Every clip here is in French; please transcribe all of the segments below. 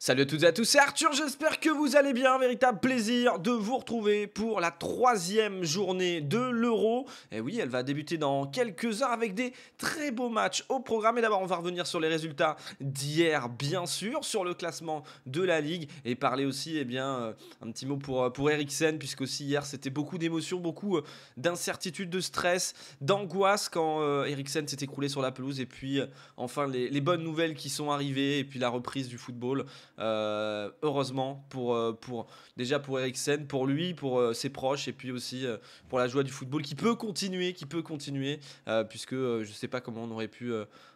Salut à toutes et à tous, c'est Arthur, j'espère que vous allez bien, véritable plaisir de vous retrouver pour la 3e journée de l'Euro. Et oui, elle va débuter dans quelques heures avec des très beaux matchs au programme. Et d'abord, on va revenir sur les résultats d'hier, bien sûr, sur le classement de la Ligue et parler aussi, un petit mot pour Eriksen, puisque aussi hier, c'était beaucoup d'émotions, beaucoup d'incertitudes, de stress, d'angoisse quand Eriksen s'est écroulé sur la pelouse. Et puis, enfin, les bonnes nouvelles qui sont arrivées et puis la reprise du football. Heureusement déjà pour Eriksen, pour lui, pour ses proches et puis aussi pour la joie du football qui peut continuer, puisque je sais pas comment on aurait pu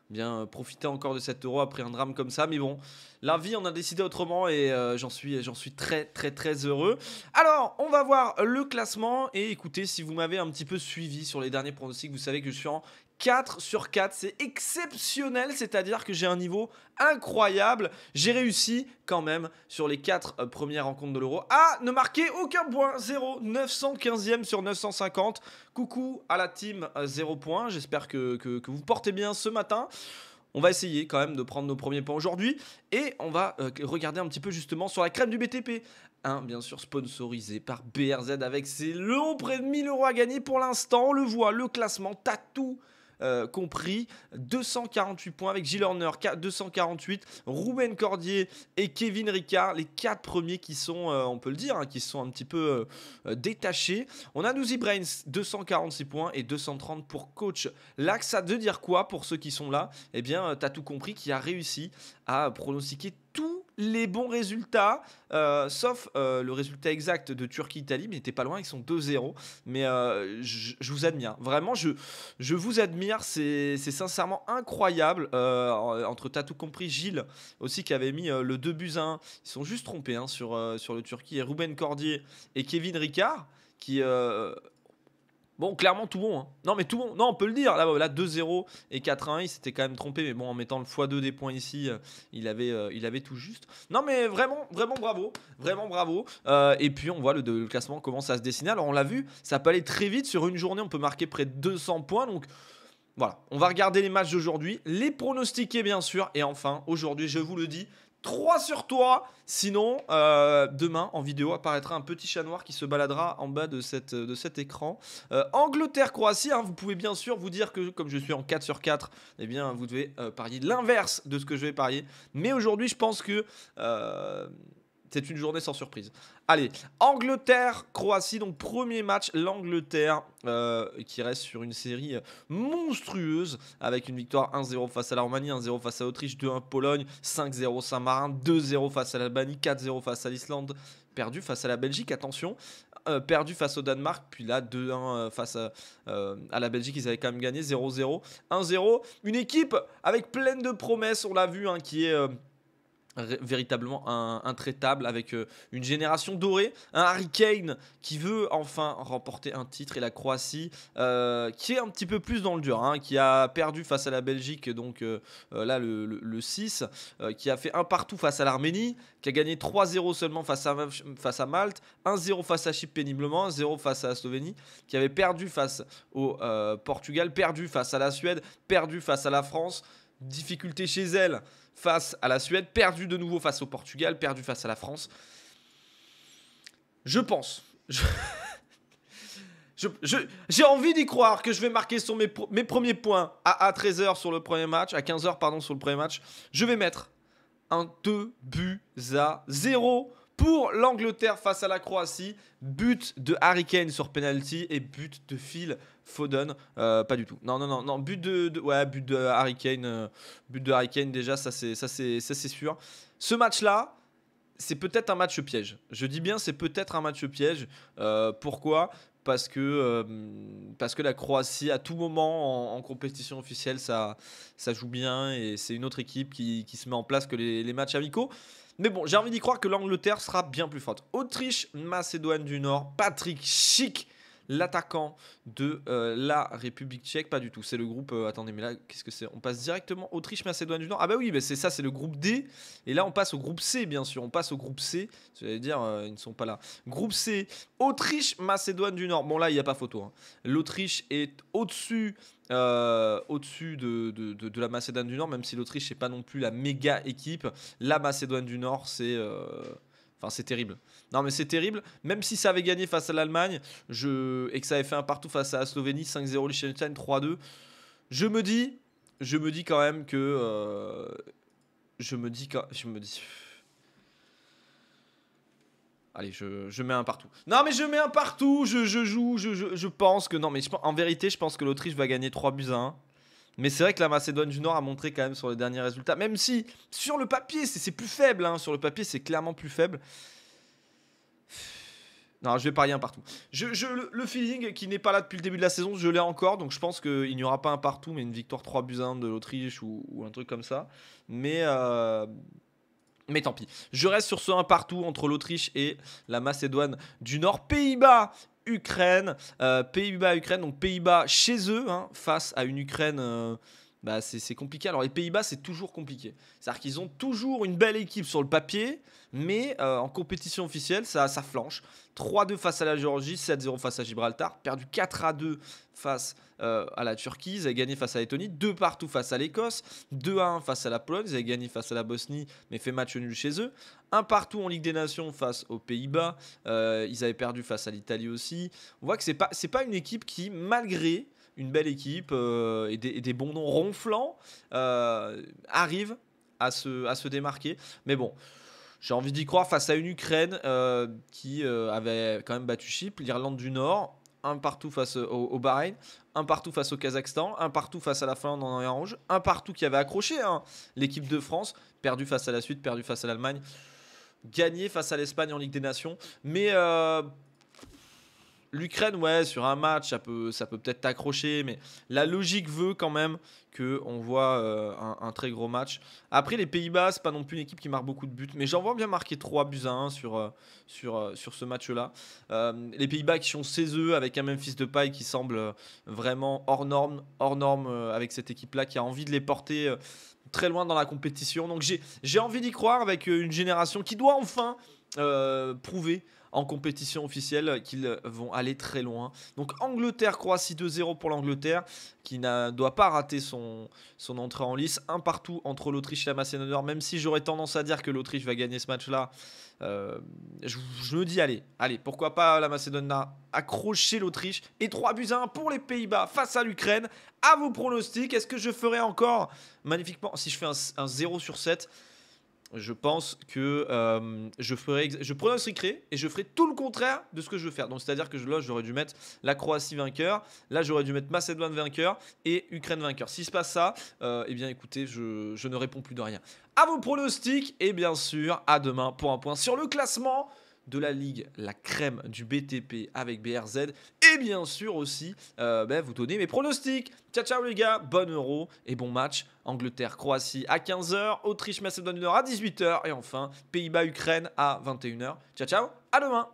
bien profiter encore de cet Euro après un drame comme ça, mais bon, la vie en a décidé autrement et j'en suis très très très heureux. Alors on va voir le classement et écoutez, si vous m'avez un petit peu suivi sur les derniers pronostics, vous savez que je suis en 4 sur 4, c'est exceptionnel, c'est-à-dire que j'ai un niveau incroyable. J'ai réussi quand même sur les 4 premières rencontres de l'Euro à ne marquer aucun point, 0, 915e sur 950. Coucou à la team 0 points, j'espère que vous portez bien ce matin. On va essayer quand même de prendre nos premiers points aujourd'hui et on va regarder un petit peu justement sur la crème du BTP. Bien sûr sponsorisé par BRZ avec ses lots près de 1000 € à gagner pour l'instant. On le voit, le classement, t'as tout compris. 248 points avec Gilles Horner, 248, Ruben Cordier et Kevin Ricard, les 4 premiers qui sont, on peut le dire, qui sont un petit peu détachés. On a Newsy Brains, 246 points et 230 pour Coach Lax. Ça veut dire quoi pour ceux qui sont là? Eh bien, t'as tout compris, qui a réussi à pronostiquer tous les bons résultats, sauf le résultat exact de Turquie-Italie, mais il n'était pas loin, ils sont 2-0. Mais je vous admire, vraiment, je vous admire, c'est sincèrement incroyable. Entre t'as tout compris, Gilles aussi qui avait mis le 2-1, ils sont juste trompés sur le Turquie, et Ruben Cordier et Kevin Ricard qui... Bon, clairement tout bon. Non, mais tout bon. Non, on peut le dire. Là 2-0 et 4-1, il s'était quand même trompé. Mais bon, en mettant le x2 des points ici, il avait tout juste. Non, mais vraiment, vraiment bravo. Vraiment bravo. Et puis, on voit le classement commence à se dessiner. Alors, on l'a vu, ça peut aller très vite. Sur une journée, on peut marquer près de 200 points. Donc, voilà. On va regarder les matchs d'aujourd'hui. Les pronostiquer, bien sûr. Et enfin, aujourd'hui, je vous le dis, 3 sur toi. Sinon, demain, en vidéo, apparaîtra un petit chat noir qui se baladera en bas de cet écran. Angleterre-Croatie, vous pouvez bien sûr vous dire que, comme je suis en 4 sur 4, eh bien, vous devez parier l'inverse de ce que je vais parier. Mais aujourd'hui, je pense que... c'est une journée sans surprise. Allez, Angleterre-Croatie, donc premier match, l'Angleterre qui reste sur une série monstrueuse avec une victoire 1-0 face à la Roumanie, 1-0 face à l'Autriche, 2-1 Pologne, 5-0 Saint-Marin, 2-0 face à l'Albanie, 4-0 face à l'Islande, perdu face à la Belgique, attention, perdu face au Danemark, puis là 2-1 face à la Belgique, ils avaient quand même gagné 0-0, 1-0, une équipe avec pleine de promesses, on l'a vu, qui est... véritablement intraitable avec une génération dorée, un Harry Kane qui veut enfin remporter un titre et la Croatie qui est un petit peu plus dans le dur, qui a perdu face à la Belgique donc là le 6, qui a fait un partout face à l'Arménie, qui a gagné 3-0 seulement face à Malte, 1-0 face à Chypre péniblement, 1-0 face à la Slovénie, qui avait perdu face au Portugal, perdu face à la Suède, perdu face à la France, difficulté chez elle face à la Suède, perdu de nouveau face au Portugal, perdu face à la France. Je pense... J'ai envie d'y croire que je vais marquer sur mes premiers points à 13h sur le premier match, à 15h pardon sur le premier match. Je vais mettre un 2-0 pour l'Angleterre face à la Croatie. But de Harry Kane sur penalty et but de Phil Foden. Pas du tout. Non. But de Harry Kane. But de Harry Kane déjà, ça c'est sûr. Ce match-là, c'est peut-être un match piège. Je dis bien c'est peut-être un match piège. Pourquoi ? Parce que la Croatie, à tout moment en compétition officielle, ça joue bien et c'est une autre équipe qui se met en place que les matchs amicaux. Mais bon, j'ai envie d'y croire que l'Angleterre sera bien plus forte. Autriche, Macédoine du Nord, Patrick Schick, l'attaquant de la République tchèque. Pas du tout, c'est le groupe... attendez, mais là, qu'est-ce que c'est? On passe directement Autriche-Macédoine du Nord. Ah bah oui, bah c'est ça, c'est le groupe D. Et là, on passe au groupe C, bien sûr. On passe au groupe C. J'allais dire, ils ne sont pas là. Groupe C, Autriche-Macédoine du Nord. Bon, là, il n'y a pas photo, hein. L'Autriche est au-dessus de la Macédoine du Nord, même si l'Autriche n'est pas non plus la méga équipe. La Macédoine du Nord, c'est... Enfin, c'est terrible. Non, mais c'est terrible. Même si ça avait gagné face à l'Allemagne et que ça avait fait un partout face à la Slovénie, 5-0, Liechtenstein, 3-2, je me dis quand même que... Allez, je mets un partout. Non, mais je mets un partout. Je pense que... Non, mais en vérité, je pense que l'Autriche va gagner 3-1. Mais c'est vrai que la Macédoine du Nord a montré quand même sur les derniers résultats, même si sur le papier c'est plus faible, hein. Sur le papier c'est clairement plus faible. Non, je vais parier un partout. Le feeling qui n'est pas là depuis le début de la saison, je l'ai encore, donc je pense qu'il n'y aura pas un partout, mais une victoire 3-1 de l'Autriche ou un truc comme ça. Mais tant pis. Je reste sur ce 1 partout entre l'Autriche et la Macédoine du Nord. Pays-Bas, Ukraine. Pays-Bas, Ukraine. Donc Pays-Bas chez eux, hein, face à une Ukraine. C'est compliqué. Alors les Pays-Bas, c'est toujours compliqué. C'est-à-dire qu'ils ont toujours une belle équipe sur le papier, mais en compétition officielle, ça flanche. 3-2 face à la Géorgie, 7-0 face à Gibraltar, perdu 4-2 face à la Turquie, ils avaient gagné face à la Lettonie, 2 partout face à l'Écosse, 2-1 face à la Pologne, ils avaient gagné face à la Bosnie, mais fait match nul chez eux, 1 partout en Ligue des Nations face aux Pays-Bas, ils avaient perdu face à l'Italie aussi. On voit que c'est pas une équipe qui, malgré une belle équipe et des bons noms ronflants, arrive à se démarquer. Mais bon, j'ai envie d'y croire face à une Ukraine qui avait quand même battu Chypre, l'Irlande du Nord, 1 partout face au Bahreïn, 1 partout face au Kazakhstan, 1 partout face à la Finlande en orange, 1 partout qui avait accroché, hein, l'équipe de France, perdu face à la Suède, perdu face à l'Allemagne, gagné face à l'Espagne en Ligue des Nations. Mais l'Ukraine, ouais, sur un match, ça peut peut-être t'accrocher, mais la logique veut quand même qu'on voit un très gros match. Après, les Pays-Bas, c'est pas non plus une équipe qui marque beaucoup de buts, mais j'en vois bien marquer 3-1 sur ce match-là. Les Pays-Bas qui sont chez eux avec un Memphis Depay qui semble vraiment hors norme avec cette équipe-là, qui a envie de les porter très loin dans la compétition. Donc j'ai envie d'y croire avec une génération qui doit enfin prouver en compétition officielle qu'ils vont aller très loin. Donc Angleterre-Croatie 2-0 pour l'Angleterre qui ne doit pas rater son entrée en lice. 1 partout entre l'Autriche et la Macédoine du Nord, même si j'aurais tendance à dire que l'Autriche va gagner ce match-là. Je me dis allez, pourquoi pas la Macédoine a accroché l'Autriche et 3-1 pour les Pays-Bas face à l'Ukraine. À vos pronostics, est-ce que je ferai encore magnifiquement, si je fais un 0/7, je pense que je pronostiquerai et je ferai tout le contraire de ce que je veux faire. Donc c'est-à-dire que là j'aurais dû mettre la Croatie vainqueur, là j'aurais dû mettre Macédoine vainqueur et Ukraine vainqueur. Si se passe ça, eh bien écoutez, je ne réponds plus de rien. À vos pronostics et bien sûr à demain pour un point sur le classement de la Ligue, la crème du BTP avec BRZ. Et bien sûr aussi, vous donnez mes pronostics. Ciao les gars, bon Euro et bon match. Angleterre-Croatie à 15h, Autriche-Macédoine du Nord à 18h. Et enfin, Pays-Bas-Ukraine à 21h. Ciao, à demain.